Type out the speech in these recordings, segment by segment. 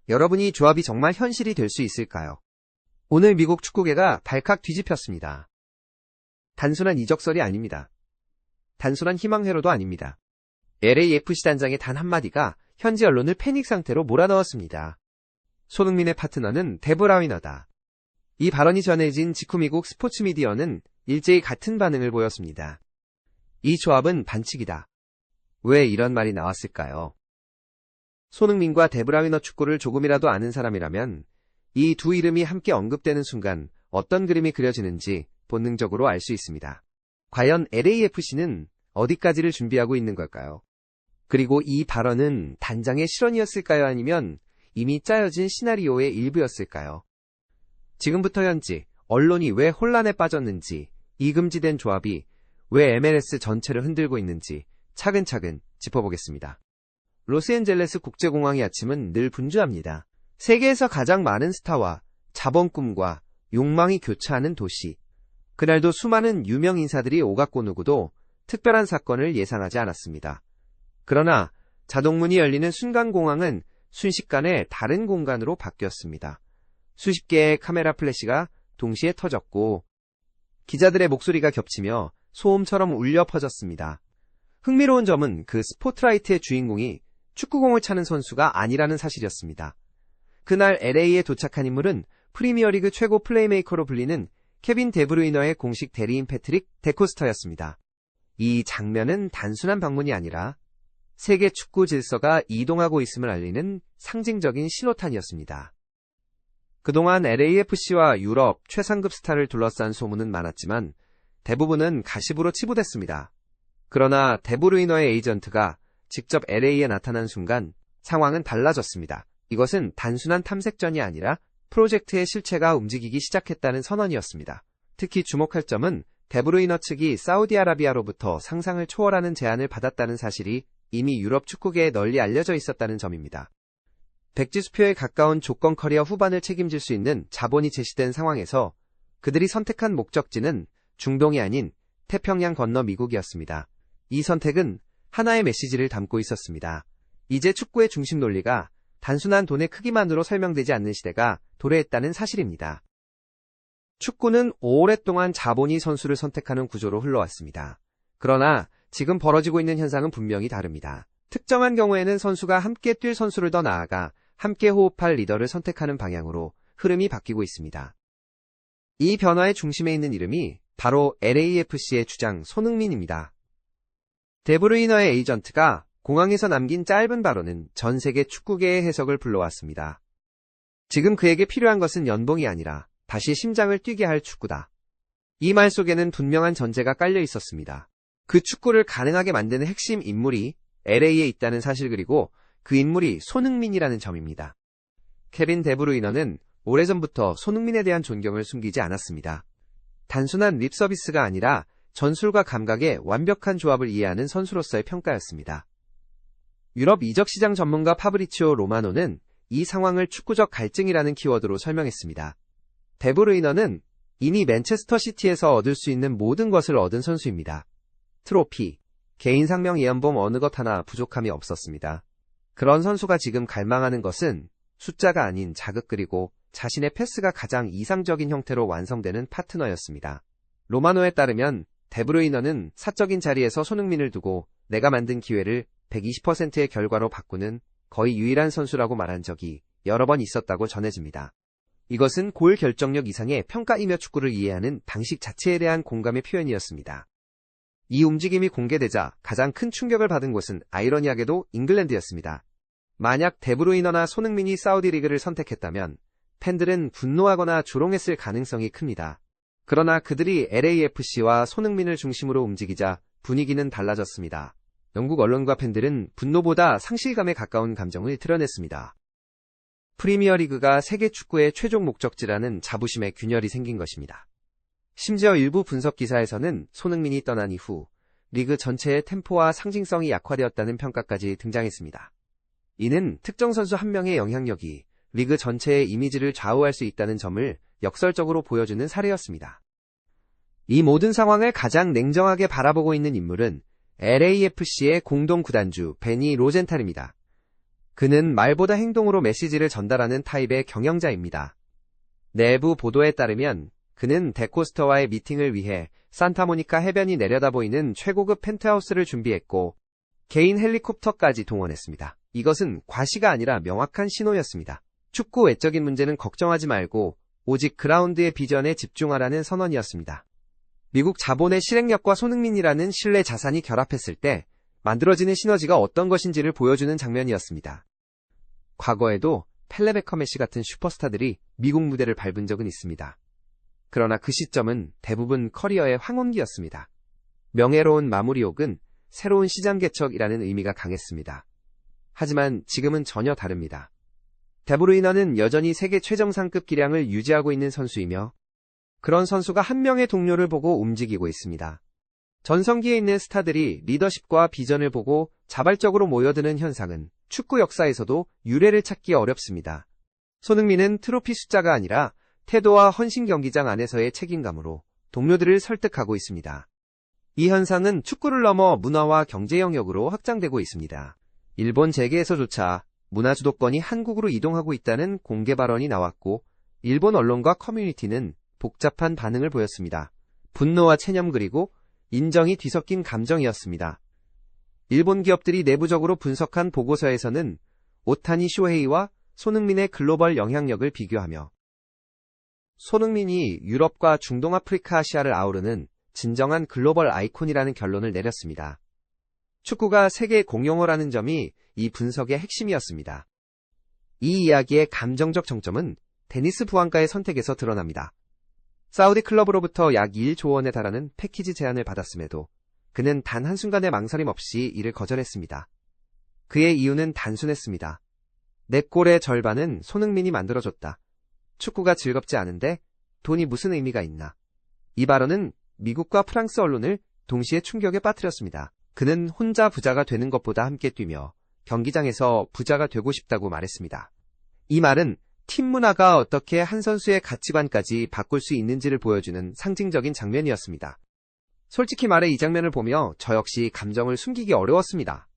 여러분이 조합이 정말 현실이 될 수 있을까요? 오늘 미국 축구계가 발칵 뒤집혔습니다. 단순한 이적설이 아닙니다. 단순한 희망 회로도 아닙니다. LAFC 단장의 단 한마디가 현지 언론을 패닉 상태로 몰아넣었습니다. 손흥민의 파트너는 데브라위너다. 이 발언이 전해진 직후 미국 스포츠 미디어는 일제히 같은 반응을 보였습니다. 이 조합은 반칙이다. 왜 이런 말이 나왔을까요? 손흥민과 데브라위너 축구를 조금이라도 아는 사람이라면 이 두 이름이 함께 언급되는 순간 어떤 그림이 그려지는지 본능적으로 알 수 있습니다. 과연 LAFC는 어디까지를 준비하고 있는 걸까요? 그리고 이 발언은 단장의 실언이었을까요? 아니면 이미 짜여진 시나리오의 일부였을까요? 지금부터 현지 언론이 왜 혼란에 빠졌는지, 이 금지된 조합이 왜 MLS 전체를 흔들고 있는지 차근차근 짚어보겠습니다. 로스앤젤레스 국제공항의 아침은 늘 분주합니다. 세계에서 가장 많은 스타와 자본 꿈과 욕망이 교차하는 도시. 그날도 수많은 유명 인사들이 오갔고 누구도 특별한 사건을 예상하지 않았습니다. 그러나 자동문이 열리는 순간 공항은 순식간에 다른 공간으로 바뀌었습니다. 수십 개의 카메라 플래시가 동시에 터졌고 기자들의 목소리가 겹치며 소음처럼 울려 퍼졌습니다. 흥미로운 점은 그 스포트라이트의 주인공이 축구공을 차는 선수가 아니라는 사실이었습니다. 그날 LA에 도착한 인물은 프리미어리그 최고 플레이메이커로 불리는 케빈 데브루이너의 공식 대리인 패트릭 데코스터였습니다. 이 장면은 단순한 방문이 아니라 세계 축구 질서가 이동하고 있음을 알리는 상징적인 신호탄이었습니다. 그동안 LAFC와 유럽 최상급 스타를 둘러싼 소문은 많았지만 대부분은 가십으로 치부됐습니다. 그러나 데브루이너의 에이전트가 직접 LA에 나타난 순간 상황은 달라졌습니다. 이것은 단순한 탐색전이 아니라 프로젝트의 실체가 움직이기 시작했다는 선언이었습니다. 특히 주목할 점은 데브루이너 측이 사우디아라비아로부터 상상을 초월하는 제안을 받았다는 사실이 이미 유럽 축구계에 널리 알려져 있었다는 점입니다. 백지수표에 가까운 조건 커리어 후반을 책임질 수 있는 자본이 제시된 상황에서 그들이 선택한 목적지는 중동이 아닌 태평양 건너 미국이었습니다. 이 선택은 하나의 메시지를 담고 있었습니다. 이제 축구의 중심 논리가 단순한 돈의 크기만으로 설명되지 않는 시대가 도래했다는 사실입니다. 축구는 오랫동안 자본이 선수를 선택하는 구조로 흘러왔습니다. 그러나 지금 벌어지고 있는 현상은 분명히 다릅니다. 특정한 경우에는 선수가 함께 뛸 선수를 더 나아가 함께 호흡할 리더를 선택하는 방향으로 흐름이 바뀌고 있습니다. 이 변화의 중심에 있는 이름이 바로 LAFC의 주장 손흥민입니다. 데브루이너의 에이전트가 공항에서 남긴 짧은 발언은 전 세계 축구계의 해석을 불러왔습니다. 지금 그에게 필요한 것은 연봉이 아니라 다시 심장을 뛰게 할 축구다. 이 말 속에는 분명한 전제가 깔려 있었습니다. 그 축구를 가능하게 만드는 핵심 인물이 LA에 있다는 사실, 그리고 그 인물이 손흥민이라는 점입니다. 케빈 데브루이너는 오래전부터 손흥민에 대한 존경을 숨기지 않았습니다. 단순한 립서비스가 아니라 전술과 감각의 완벽한 조합을 이해하는 선수로서의 평가였습니다. 유럽 이적시장 전문가 파브리치오 로마노는 이 상황을 축구적 갈증이라는 키워드로 설명했습니다. 데브루이너는 이미 맨체스터 시티에서 얻을 수 있는 모든 것을 얻은 선수입니다. 트로피, 개인 상명 예언범 어느 것 하나 부족함이 없었습니다. 그런 선수가 지금 갈망하는 것은 숫자가 아닌 자극, 그리고 자신의 패스가 가장 이상적인 형태로 완성되는 파트너였습니다. 로마노에 따르면 데브루이너는 사적인 자리에서 손흥민을 두고 내가 만든 기회를 120%의 결과로 바꾸는 거의 유일한 선수라고 말한 적이 여러 번 있었다고 전해집니다. 이것은 골 결정력 이상의 평가이며 축구를 이해하는 방식 자체에 대한 공감의 표현이었습니다. 이 움직임이 공개되자 가장 큰 충격을 받은 곳은 아이러니하게도 잉글랜드였습니다. 만약 데브루이너나 손흥민이 사우디 리그를 선택했다면 팬들은 분노하거나 조롱했을 가능성이 큽니다. 그러나 그들이 LAFC와 손흥민을 중심으로 움직이자 분위기는 달라졌습니다. 영국 언론과 팬들은 분노보다 상실감에 가까운 감정을 드러냈습니다. 프리미어리그가 세계 축구의 최종 목적지라는 자부심에 균열이 생긴 것입니다. 심지어 일부 분석 기사에서는 손흥민이 떠난 이후 리그 전체의 템포와 상징성이 약화되었다는 평가까지 등장했습니다. 이는 특정 선수 한 명의 영향력이 리그 전체의 이미지를 좌우할 수 있다는 점을 역설적으로 보여주는 사례였습니다. 이 모든 상황을 가장 냉정하게 바라보고 있는 인물은 LAFC의 공동 구단주 베니 로젠탈입니다. 그는 말보다 행동으로 메시지를 전달하는 타입의 경영자입니다. 내부 보도에 따르면 그는 데코스터와의 미팅을 위해 산타모니카 해변이 내려다 보이는 최고급 펜트하우스를 준비했고 개인 헬리콥터까지 동원했습니다. 이것은 과시가 아니라 명확한 신호였습니다. 축구 외적인 문제는 걱정하지 말고 오직 그라운드의 비전에 집중하라는 선언이었습니다. 미국 자본의 실행력과 손흥민이라는 신뢰 자산이 결합했을 때 만들어지는 시너지가 어떤 것인지를 보여주는 장면이었습니다. 과거에도 펠레 베커 메시 같은 슈퍼스타들이 미국 무대를 밟은 적은 있습니다. 그러나 그 시점은 대부분 커리어의 황혼기였습니다. 명예로운 마무리 혹은 새로운 시장 개척이라는 의미가 강했습니다. 하지만 지금은 전혀 다릅니다. 데브루이너는 여전히 세계 최정상급 기량을 유지하고 있는 선수이며 그런 선수가 한 명의 동료를 보고 움직이고 있습니다. 전성기에 있는 스타들이 리더십과 비전을 보고 자발적으로 모여드는 현상은 축구 역사에서도 유례를 찾기 어렵습니다. 손흥민은 트로피 숫자가 아니라 태도와 헌신 경기장 안에서의 책임감으로 동료들을 설득하고 있습니다. 이 현상은 축구를 넘어 문화와 경제 영역으로 확장되고 있습니다. 일본 재계에서조차 문화 주도권이 한국으로 이동하고 있다는 공개 발언이 나왔고 일본 언론과 커뮤니티는 복잡한 반응을 보였습니다. 분노와 체념 그리고 인정이 뒤섞인 감정이었습니다. 일본 기업들이 내부적으로 분석한 보고서에서는 오타니 쇼헤이와 손흥민의 글로벌 영향력을 비교하며 손흥민이 유럽과 중동 아프리카 아시아를 아우르는 진정한 글로벌 아이콘이라는 결론을 내렸습니다. 축구가 세계 공용어라는 점이 이 분석의 핵심이었습니다. 이 이야기의 감정적 정점은 데니스 부안가의 선택에서 드러납니다. 사우디 클럽으로부터 약 1조 원에 달하는 패키지 제안을 받았음에도 그는 단 한순간의 망설임 없이 이를 거절했습니다. 그의 이유는 단순했습니다. 내 골의 절반은 손흥민이 만들어줬다. 축구가 즐겁지 않은데 돈이 무슨 의미가 있나. 이 발언은 미국과 프랑스 언론을 동시에 충격에 빠뜨렸습니다. 그는 혼자 부자가 되는 것보다 함께 뛰며 경기장에서 부자가 되고 싶다고 말했습니다. 이 말은 팀 문화가 어떻게 한 선수의 가치관까지 바꿀 수 있는지를 보여주는 상징적인 장면이었습니다. 솔직히 말해 이 장면을 보며 저 역시 감정을 숨기기 어려웠습니다.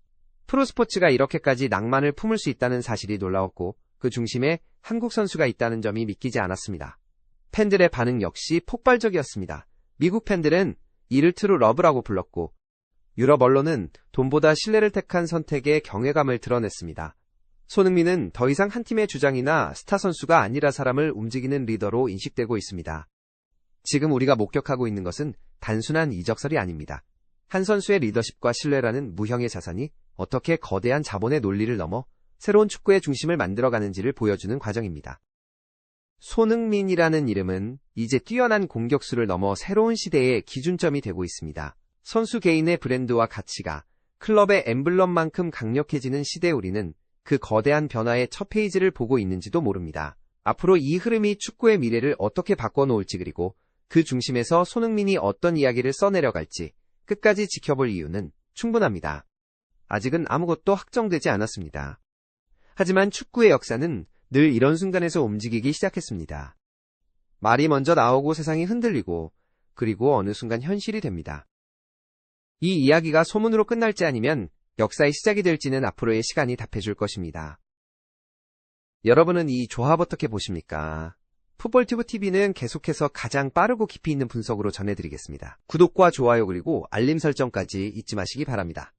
프로스포츠가 이렇게까지 낭만을 품을 수 있다는 사실이 놀라웠고 그 중심에 한국 선수가 있다는 점이 믿기지 않았습니다. 팬들의 반응 역시 폭발적이었습니다. 미국 팬들은 이를 트루 러브라고 불렀고 유럽 언론은 돈보다 신뢰를 택한 선택에 경외감을 드러냈습니다. 손흥민은 더 이상 한 팀의 주장이나 스타 선수가 아니라 사람을 움직이는 리더로 인식되고 있습니다. 지금 우리가 목격하고 있는 것은 단순한 이적설이 아닙니다. 한 선수의 리더십과 신뢰라는 무형의 자산이 어떻게 거대한 자본의 논리를 넘어 새로운 축구의 중심을 만들어가는지를 보여주는 과정입니다. 손흥민이라는 이름은 이제 뛰어난 공격수를 넘어 새로운 시대의 기준점이 되고 있습니다. 선수 개인의 브랜드와 가치가 클럽의 엠블럼만큼 강력해지는 시대에 우리는 그 거대한 변화의 첫 페이지를 보고 있는지도 모릅니다. 앞으로 이 흐름이 축구의 미래를 어떻게 바꿔놓을지 그리고 그 중심에서 손흥민이 어떤 이야기를 써내려갈지 끝까지 지켜볼 이유는 충분합니다. 아직은 아무것도 확정되지 않았습니다. 하지만 축구의 역사는 늘 이런 순간에서 움직이기 시작했습니다. 말이 먼저 나오고 세상이 흔들리고 그리고 어느 순간 현실이 됩니다. 이 이야기가 소문으로 끝날지 아니면 역사의 시작이 될지는 앞으로의 시간이 답해줄 것입니다. 여러분은 이 조합 어떻게 보십니까? 풋볼튜브 TV는 계속해서 가장 빠르고 깊이 있는 분석으로 전해드리겠습니다. 구독과 좋아요 그리고 알림 설정까지 잊지 마시기 바랍니다.